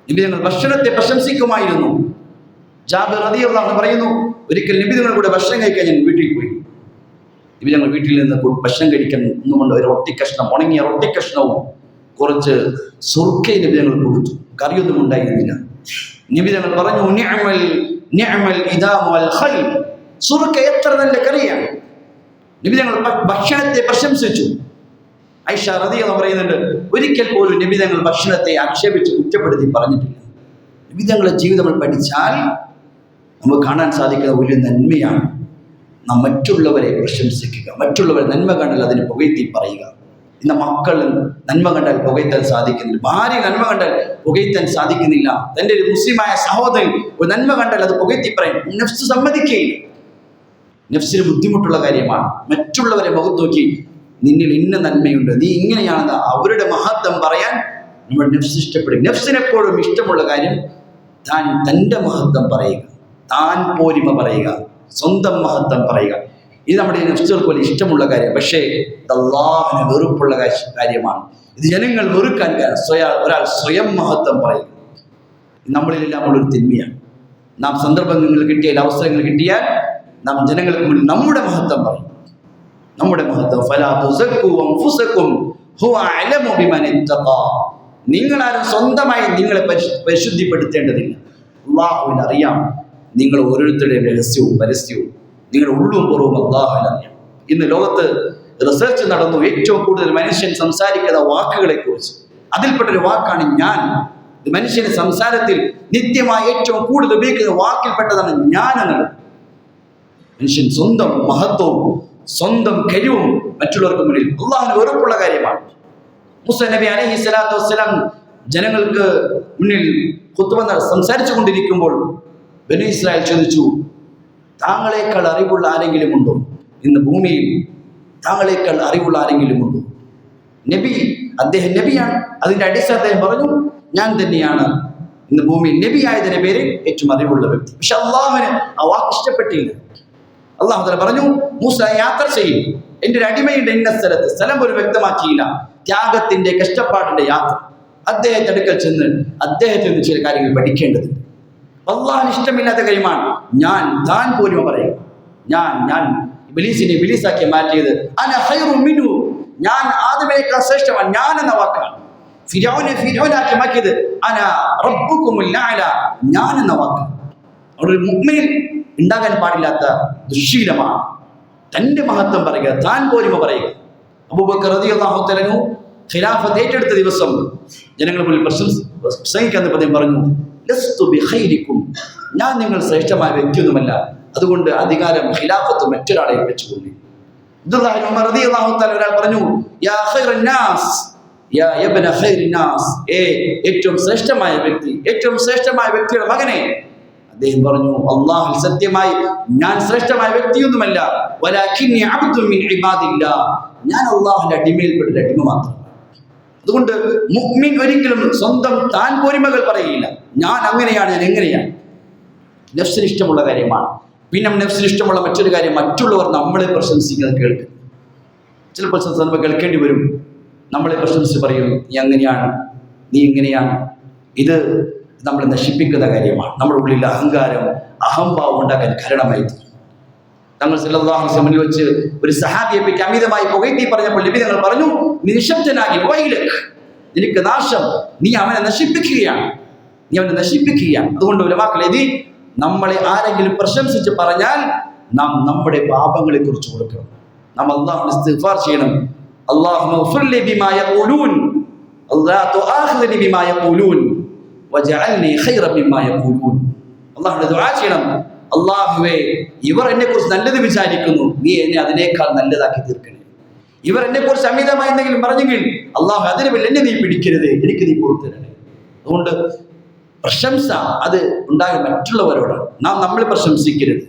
നബി തങ്ങൾ ഭക്ഷണത്തെ പ്രശംസിക്കുമായിരുന്നു. ജാബിർ റളിയല്ലാഹു അൻഹു പറയുന്നു, ഒരിക്കൽ നബി തങ്ങളുടെ കൂടെ ഭക്ഷണം കഴിക്കാൻ ഞാൻ വീട്ടിൽ പോയി. നബി തങ്ങൾ വീട്ടിൽ നിന്ന് ഭക്ഷണം കഴിക്കാൻ ഒന്നുകൊണ്ട് ഒരു റൊട്ടിക്കഷ്ണം, ഉണങ്ങിയ റൊട്ടിക്കഷ്ണവും കുറച്ച് സുർക്കയും നബി തങ്ങൾ കൊടുത്തു. കറിയൊന്നും ഉണ്ടായിരുന്നില്ല. നബി തങ്ങൾ പറഞ്ഞു, നിഅമൽ ഇദാമു വൽ ഖൽ, സുർക്ക എത്ര നല്ല കറിയാണ്. നബി തങ്ങൾ ഭക്ഷണത്തെ പ്രശംസിച്ചു. ആയിഷ റളിയല്ലാഹു പറയുന്നുണ്ട്, ഒരിക്കൽ പോലും നബി തങ്ങൾ ഭക്ഷണത്തെ ആക്ഷേപിച്ച് കുറ്റപ്പെടുത്തി പറഞ്ഞിട്ടില്ല. നബി തങ്ങളുടെ ജീവിതം നമ്മൾ പഠിച്ചാൽ നമുക്ക് കാണാൻ സാധിക്കുന്ന വലിയ നന്മയാണ് നാം മറ്റുള്ളവരെ പ്രശംസിക്കുക, മറ്റുള്ളവരെ നന്മ കണ്ടാൽ അതിന് പുകഴ്ത്തി പറയുക. ഇന്ന് മക്കൾ നന്മ കണ്ടാൽ പുകഴ്ത്താൻ സാധിക്കുന്നില്ല, ഭാര്യ നന്മ കണ്ടാൽ പുകഴ്ത്താൻ സാധിക്കുന്നില്ല. തൻ്റെ ഒരു മുസ്ലിമായ സഹോദരൻ ഒരു നന്മ കണ്ടാൽ അത് പുകഴ്ത്തി പറയും. നഫ്സ് സമ്മതിക്കുകയില്ല. നഫ്സിന് ബുദ്ധിമുട്ടുള്ള കാര്യമാണ്. മറ്റുള്ളവരെ മുഖത്ത് നോക്കി നിന്നിൽ ഇന്ന നന്മയുണ്ട്, നീ ഇങ്ങനെയാണെന്ന് അവരുടെ മഹത്വം പറയാൻ നമ്മുടെ നഫ്സ് ഇഷ്ടപ്പെടും. നഫ്സിനെപ്പോഴും ഇഷ്ടമുള്ള കാര്യം താൻ തൻ്റെ മഹത്വം പറയുക, താൻ പോരിമ പറയുക, സ്വന്തം മഹത്വം പറയുക. ഇത് നമ്മുടെ നഫ്സുകൾക്ക് വലിയ ഇഷ്ടമുള്ള കാര്യം. പക്ഷേ ഇത് അല്ലാഹുവിന് വെറുപ്പുള്ള കാര്യമാണ്. ഇത് ജനങ്ങൾ വെറുക്കാൻ കാരണം ഒരാൾ സ്വയം മഹത്വം പറയുക. നമ്മളിലെല്ലാം ഉള്ളൊരു തിന്മയാണ്. നാം സന്ദർഭങ്ങൾ കിട്ടിയാൽ, അവസരങ്ങൾ കിട്ടിയാൽ നാം ജനങ്ങൾക്ക് മുന്നിൽ നമ്മുടെ മഹത്വം പറയും. നമ്മുടെ മഹത്വം ഫലാ തുസക്കൂ അൻഫുസകും ഹുവ അഅലമു ബിമൻ ഇത്തഖാ. നിങ്ങളാരും സ്വന്തമായി നിങ്ങളെ പരിശുദ്ധിപ്പെടുത്തേണ്ടതില്ല. അല്ലാഹുവിന് അറിയാം നിങ്ങൾ ഓരോരുത്തരുടെയും രഹസ്യവും പരസ്യവും, നിങ്ങളുടെ ഉള്ളും പുറവും അല്ലാഹുവിന് അറിയാം. ഇന്ന് ലോകത്ത് റിസർച്ച് നടന്നു. ഏറ്റവും കൂടുതൽ മനുഷ്യൻ സംസാരിക്കുന്ന വാക്കുകളെ കുറിച്ച് അതിൽപ്പെട്ടൊരു വാക്കാണ് ഞാൻ. മനുഷ്യന്റെ സംസാരത്തിൽ നിത്യമായി ഏറ്റവും കൂടുതൽ ഉപയോഗിക്കുന്ന വാക്കിൽപ്പെട്ടതാണ് ഞാൻ എന്നുള്ളത്. മനുഷ്യൻ സ്വന്തം മഹത്വവും സ്വന്തം കഴിവും മറ്റുള്ളവർക്ക് മുന്നിൽ അല്ലാഹുവിന് വെറുപ്പുള്ള കാര്യമാണ്. മൂസാ നബി അലൈഹി സ്വലാത്തു വസ്സലാം ജനങ്ങൾക്ക് മുന്നിൽ ഖുത്ബ സംസാരിച്ചു കൊണ്ടിരിക്കുമ്പോൾ ബനീ ഇസ്രായേൽ ചോദിച്ചു, താങ്കളേക്കാൾ അറിവുള്ള ആരെങ്കിലും ഉണ്ടോ? ഇന്ന് ഭൂമിയിൽ താങ്കളേക്കാൾ അറിവുള്ള ആരെങ്കിലും ഉണ്ടോ? നബി, അദ്ദേഹം നബിയാണ്. അതിന്റെ അടിസ്ഥാനത്തിൽ അദ്ദേഹം പറഞ്ഞു, ഞാൻ തന്നെയാണ് ഇന്ന് ഭൂമിയിൽ നബിയായതിന്റെ പേരിൽ ഏറ്റവും അറിവുള്ള വ്യക്തി. പക്ഷെ അള്ളാഹുവിന് ആ വാക്ക് ഇഷ്ടപ്പെട്ടില്ല. അള്ളാഹു തആല പറഞ്ഞു, മൂസ യാത്ര ചെയ്യും, എൻ്റെ ഒരു അടിമയുടെ ഇന്ന സ്ഥലത്ത്, സ്ഥലം പോലും വ്യക്തമാക്കിയില്ല. ത്യാഗത്തിന്റെ, കഷ്ടപ്പാടിന്റെ യാത്ര. അദ്ദേഹത്തെ അടുക്കൽ ചെന്ന് അദ്ദേഹത്തിൽ നിന്ന് ചില കാര്യങ്ങൾ പഠിക്കേണ്ടതുണ്ട്. അള്ളാഹിന് ഇഷ്ടമില്ലാത്ത കാര്യമാണ് താൻ പോലും പറയുക. ഞാൻ ഇബ്ലീസിനെ ഇബ്ലീസാക്കി മാറ്റിയത് അന ഖൈറു മിൻഹു, ഞാൻ ആദമിനേക്കാൾ ശ്രേഷ്ഠമാണ്, ഞാൻ എന്ന വാക്കാണ്. ഫിർഔനാക്കി മാറ്റിയത് അന റബ്ബുകുമുൽ അഅല, ഞാൻ എന്ന വാക്ക്. ഒരു മുഅ്മിനിൽ ഉണ്ടാകാൻ പാടില്ലാത്ത ദുശ്ശീലമാണ് തന്റെ മഹത്വം പറയുക, താൻ പോരുമ പറയുക. അബൂബക്കർ റളിയല്ലാഹു തആല അൻഹു ഖിലാഫത്ത് ഏറ്റെടുത്ത ദിവസം ജനങ്ങളുടെ മുന്നിൽ പ്രസംഗിക്കാൻ അദ്ദേഹം പറഞ്ഞു, ലസ്തു ബിഖൈരിക്കും, ഞാൻ നിങ്ങൾ ശ്രേഷ്ഠമായ വ്യക്തിയൊന്നുമല്ല, അതുകൊണ്ട് അധികാരം ഖിലാഫത്ത് മറ്റൊരാളെ ഏൽപ്പിച്ചുകൊള്ളി. അബ്ദുല്ലാഹി ഇബ്നു ഉമർ റളിയല്ലാഹു തആല ഒരാൾ പറഞ്ഞു, യാ ഖൈറൻ നാസ്, യാ ഇബ്ന ഖൈറിൻ നാസ്, ഏറ്റവും ശ്രേഷ്ഠമായ വ്യക്തി, ഏറ്റവും ശ്രേഷ്ഠമായ വ്യക്തിയുടെ മകനെ. അദ്ദേഹം പറഞ്ഞു, അല്ലാഹുവിൽ സത്യമായി ഞാൻ ശ്രേഷ്ഠമായ വ്യക്തിയൊന്നുമല്ല, വലാകിന്നി അബ്ദുൻ മിൻ ഇബാദില്ലാഹ്, ഞാൻ അല്ലാഹുവിന്റെ അടിമയിൽപ്പെട്ട ഒരു അടിമ മാത്രം. അതുകൊണ്ട് മുഅ്മിൻ ഒരിക്കലും സ്വന്തം താൻ പോരിമകൾ പറയില്ല. ഞാൻ അങ്ങനെയാണ്, ഞാൻ എങ്ങനെയാണ്. നഫ്സിന് ഇഷ്ടമുള്ള കാര്യമാണ്. പിന്നെ നഫ്സിന് ഇഷ്ടമുള്ള മറ്റൊരു കാര്യം, മറ്റുള്ളവർ നമ്മളെ പ്രശംസിക്കുന്നത് കേൾക്കും. ചിലപ്പോൾ നമ്മൾ കേൾക്കേണ്ടി വരും, നമ്മളെ പ്രശംസിച്ച് പറയും, നീ അങ്ങനെയാണ്, നീ ഇങ്ങനെയാണ്. ഇത് നമ്മളെ നശിപ്പിക്കുന്ന കാര്യമാണ്. നമ്മുടെ ഉള്ളിൽ അഹങ്കാരം, അഹംഭാവം ഉണ്ടാക്കാൻ കാരണമായി. തങ്ങൾ സല്ലല്ലാഹു അലൈഹി വസല്ലം വെച്ച് ഒരു സഹാബിയെ പറ്റി അമിതമായി പുകഴ്ത്തി പറഞ്ഞപ്പോൾ നബി തങ്ങൾ പറഞ്ഞു, നിശബ്ദനാകി, വൈലക്, നിനക്ക് നാശം, നീ അവനെ നശിപ്പിക്കുകയാണ്. അതുകൊണ്ട് ഉലമാക്കൾ എഴുതി, നമ്മളെ ആരെങ്കിലും പ്രശംസിച്ച് പറഞ്ഞാൽ നാം നമ്മുടെ പാപങ്ങളെ കുറിച്ച് കൊടുക്കണം. നാം അല്ലാഹുവിനെ ഇസ്തിഗ്ഫാർ ചെയ്യണം. അല്ലാഹുമ്മ ഗ്ഫിർലി ബിമാ യഖൂലൂൻ, അല്ലാഹു തുആഖിദ്നി ബിമാ യഖൂലൂൻ വജഅൽനി ഖൈറൻ മിമ്മാ യഖൂലൂൻ. അല്ലാഹുവിനെ ദുആ ചെയ്യണം, അല്ലാഹുവേ, ഇവർ എന്നെ കുറിച്ച് നല്ലത് വിചാരിക്കുന്നു, നീ എന്നെ അതിനേക്കാൾ നല്ലതാക്കി തീർക്കണേ. ഇവർ എന്നെ കുറിച്ച് അമിതമായി എന്തെങ്കിലും പറഞ്ഞെങ്കിൽ അല്ലാഹു അതിന് മേൽ എന്നെ നീ പിടിക്കരുത്, എനിക്ക് നീ പുറത്തു തരണേ. അതുകൊണ്ട് പ്രശംസ അത് ഉണ്ടാകും മറ്റുള്ളവരോടാണ്. നാം നമ്മളെ പ്രശംസിക്കരുത്,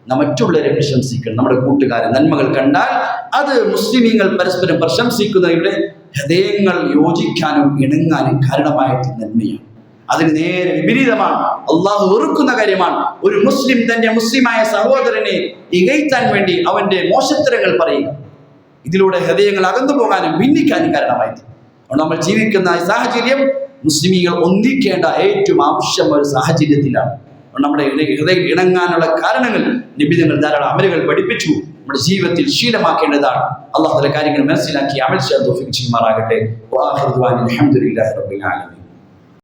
നാം മറ്റുള്ളവരെ പ്രശംസിക്കണം. നമ്മുടെ കൂട്ടുകാരൻ നന്മകൾ കണ്ടാൽ അത് മുസ്ലിമീങ്ങൾ പരസ്പരം പ്രശംസിക്കുന്നതിലൂടെ ഹൃദയങ്ങൾ യോജിക്കാനും ഇണങ്ങാനും കാരണമായിട്ട് നന്മയാണ്. അതിന് നേരെ വിപരീതമാണ്, അള്ളാഹു വെറുക്കുന്ന കാര്യമാണ് ഒരു മുസ്ലിം തന്റെ മുസ്ലിമായ സഹോദരനെ ഇകഴ്ത്താൻ വേണ്ടി അവന്റെ മോശത്തരങ്ങൾ പറയുക. ഇതിലൂടെ ഹൃദയങ്ങൾ അകന്നു പോകാനും ഭിന്നിക്കാനും കാരണമായിട്ട്. നമ്മൾ ജീവിക്കുന്ന സാഹചര്യം മുസ്ലിമീങ്ങൾ ഒന്നിക്കേണ്ട ഏറ്റവും ആവശ്യമായ ഒരു സാഹചര്യത്തിലാണ്. നമ്മുടെ ഹൃദയം ഇണങ്ങാനുള്ള കാരണങ്ങൾ നിബിധങ്ങൾ ധാരാളം അമലുകൾ പഠിപ്പിച്ചു, നമ്മുടെ ജീവിതത്തിൽ ശീലമാക്കേണ്ടതാണ്. അല്ലാഹു തആല കാര്യങ്ങൾ മനസ്സിലാക്കി അമൽ ചെയ്യാൻ തൗഫീഖ് ചെയ്യുമാറാകട്ടെ. വആഖിറു ദുആന അൽഹംദുലില്ലാഹി റബ്ബിൽ ആലമീൻ.